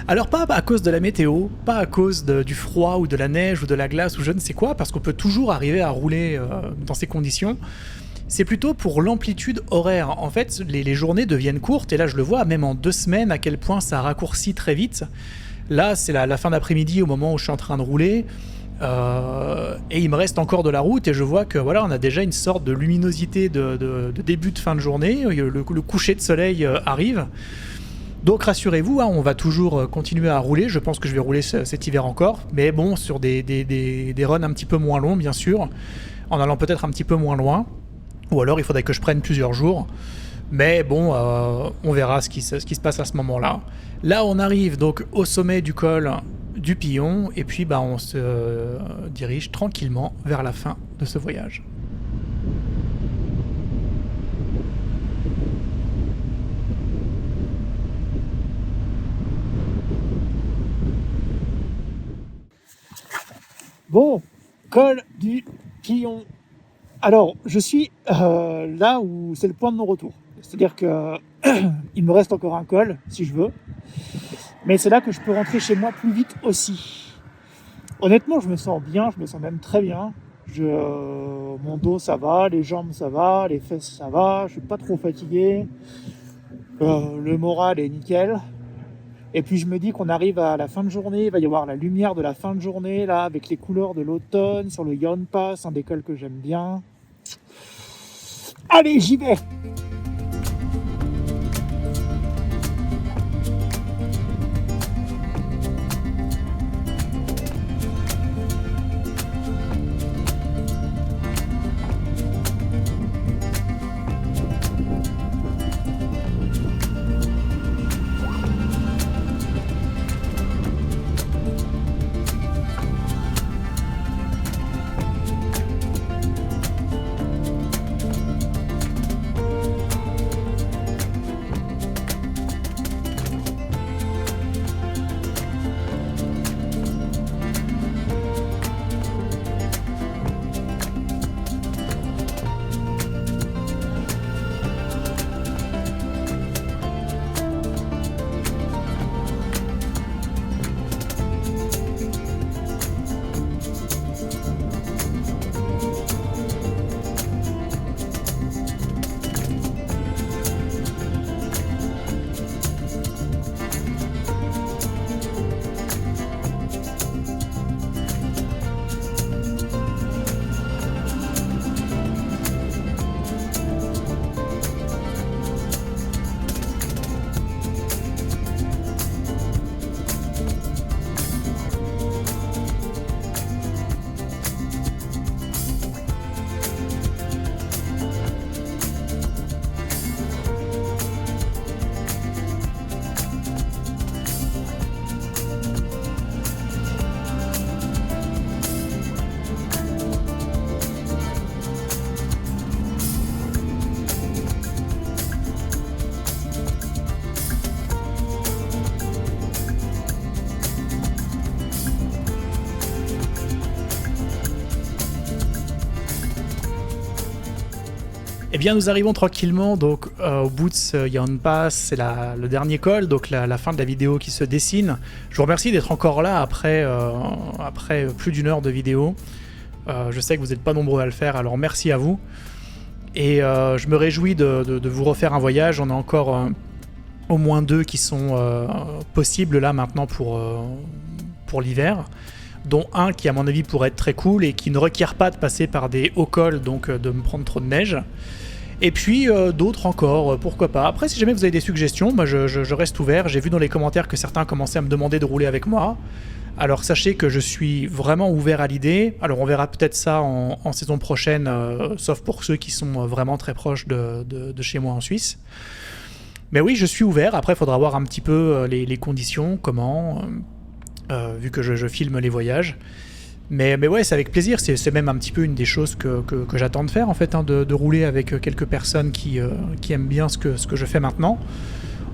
Alors pas à cause de la météo, pas à cause du froid ou de la neige ou de la glace ou je ne sais quoi, parce qu'on peut toujours arriver à rouler dans ces conditions. C'est plutôt pour l'amplitude horaire. En fait, les journées deviennent courtes, et là je le vois, même en 2 semaines, à quel point ça raccourcit très vite. Là, c'est la fin d'après-midi au moment où je suis en train de rouler. Et il me reste encore de la route et je vois que voilà, on a déjà une sorte de luminosité de début de fin de journée, le coucher de soleil arrive. Donc rassurez-vous, on va toujours continuer à rouler, je pense que je vais rouler cet hiver encore, mais bon, sur des runs un petit peu moins longs bien sûr, en allant peut-être un petit peu moins loin, ou alors il faudrait que je prenne plusieurs jours, mais bon, on verra ce qui se passe à ce moment-là. Là on arrive donc au sommet du col du Pillon, et puis on se dirige tranquillement vers la fin de ce voyage. Bon, col du Pillon. Alors, je suis là où c'est le point de non-retour. C'est-à-dire que il me reste encore un col, si je veux. Mais c'est là que je peux rentrer chez moi plus vite aussi. Honnêtement, je me sens bien, je me sens même très bien. Mon dos ça va, les jambes ça va, les fesses ça va, je suis pas trop fatigué. Le moral est nickel. Et puis je me dis qu'on arrive à la fin de journée, il va y avoir la lumière de la fin de journée, là, avec les couleurs de l'automne, sur le Yonpass, un des cols que j'aime bien. Allez, j'y vais! Eh bien, nous arrivons tranquillement donc au bout de ce Yonpass, c'est le dernier col, donc la fin de la vidéo qui se dessine. Je vous remercie d'être encore là après plus d'1 heure de vidéo. Je sais que vous n'êtes pas nombreux à le faire, alors merci à vous. Et je me réjouis de vous refaire un voyage. On a encore au moins 2 qui sont possibles là maintenant pour l'hiver, dont un qui à mon avis pourrait être très cool et qui ne requiert pas de passer par des hauts cols, donc de me prendre trop de neige. Et puis d'autres encore, pourquoi pas. Après, si jamais vous avez des suggestions, je reste ouvert. J'ai vu dans les commentaires que certains commençaient à me demander de rouler avec moi. Alors sachez que je suis vraiment ouvert à l'idée. Alors on verra peut-être ça en saison prochaine, sauf pour ceux qui sont vraiment très proches de chez moi en Suisse. Mais oui, je suis ouvert. Après, il faudra voir un petit peu les conditions, comment, vu que je filme les voyages. Mais ouais, c'est avec plaisir, c'est même un petit peu une des choses que j'attends de faire en fait, de rouler avec quelques personnes qui aiment bien ce que je fais maintenant.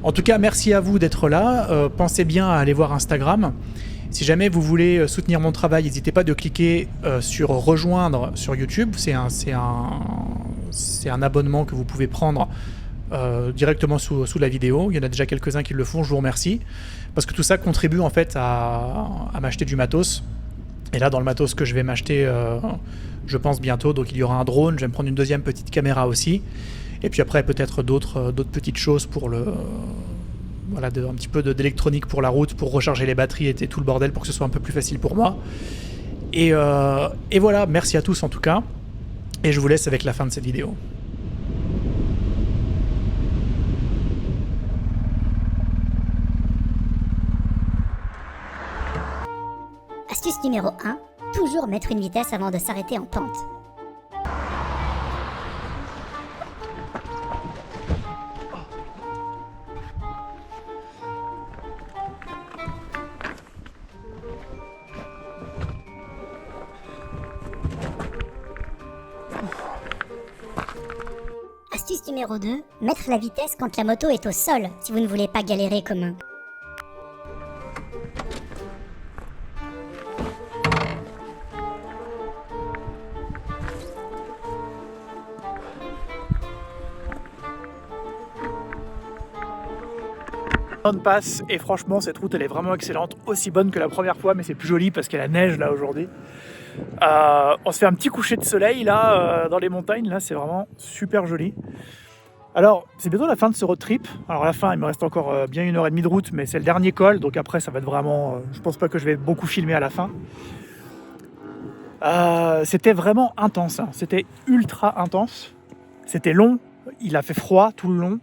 En tout cas, merci à vous d'être là, pensez bien à aller voir Instagram. Si jamais vous voulez soutenir mon travail, n'hésitez pas de cliquer sur rejoindre sur YouTube. C'est un abonnement que vous pouvez prendre directement sous la vidéo. Il y en a déjà quelques-uns qui le font, je vous remercie. Parce que tout ça contribue en fait à m'acheter du matos. Et là, dans le matos que je vais m'acheter, je pense bientôt, donc il y aura un drone, je vais me prendre une deuxième petite caméra aussi. Et puis après, peut-être d'autres petites choses pour un petit peu d'électronique pour la route, pour recharger les batteries et tout le bordel, pour que ce soit un peu plus facile pour moi. Et voilà, merci à tous en tout cas. Et je vous laisse avec la fin de cette vidéo. Astuce numéro 1, toujours mettre une vitesse avant de s'arrêter en pente. Astuce numéro 2, mettre la vitesse quand la moto est au sol, si vous ne voulez pas galérer comme un... On passe et franchement cette route elle est vraiment excellente, aussi bonne que la première fois, mais c'est plus joli parce qu'il y a la neige là aujourd'hui. On se fait un petit coucher de soleil là dans les montagnes, là c'est vraiment super joli. Alors c'est bientôt la fin de ce road trip. Alors à la fin il me reste encore bien 1h30 de route, mais c'est le dernier col, donc après ça va être vraiment, je pense pas que je vais beaucoup filmer à la fin. C'était vraiment intense, hein. C'était ultra intense, c'était long, il a fait froid tout le long.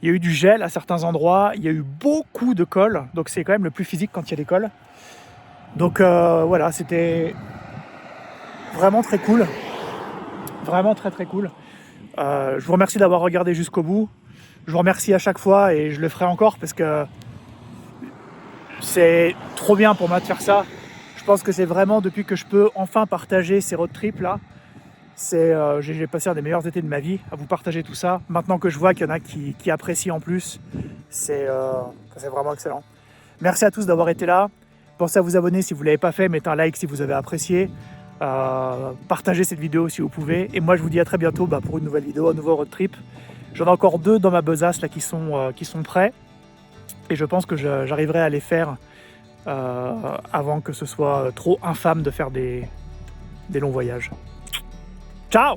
Il y a eu du gel à certains endroits, il y a eu beaucoup de cols, donc c'est quand même le plus physique quand il y a des cols. Donc voilà, c'était vraiment très cool, vraiment très très cool. Je vous remercie d'avoir regardé jusqu'au bout, je vous remercie à chaque fois et je le ferai encore parce que c'est trop bien pour moi de faire ça. Je pense que c'est vraiment depuis que je peux enfin partager ces road trips là. J'ai passé un des meilleurs étés de ma vie à vous partager tout ça. Maintenant que je vois qu'il y en a qui apprécient en plus, c'est vraiment excellent. Merci à tous d'avoir été là. Pensez à vous abonner si vous ne l'avez pas fait, mettez un like si vous avez apprécié. Partagez cette vidéo si vous pouvez. Et moi je vous dis à très bientôt pour une nouvelle vidéo, un nouveau road trip. J'en ai encore 2 dans ma besace là, qui sont prêts. Et je pense que j'arriverai à les faire avant que ce soit trop infâme de faire des longs voyages. Ciao!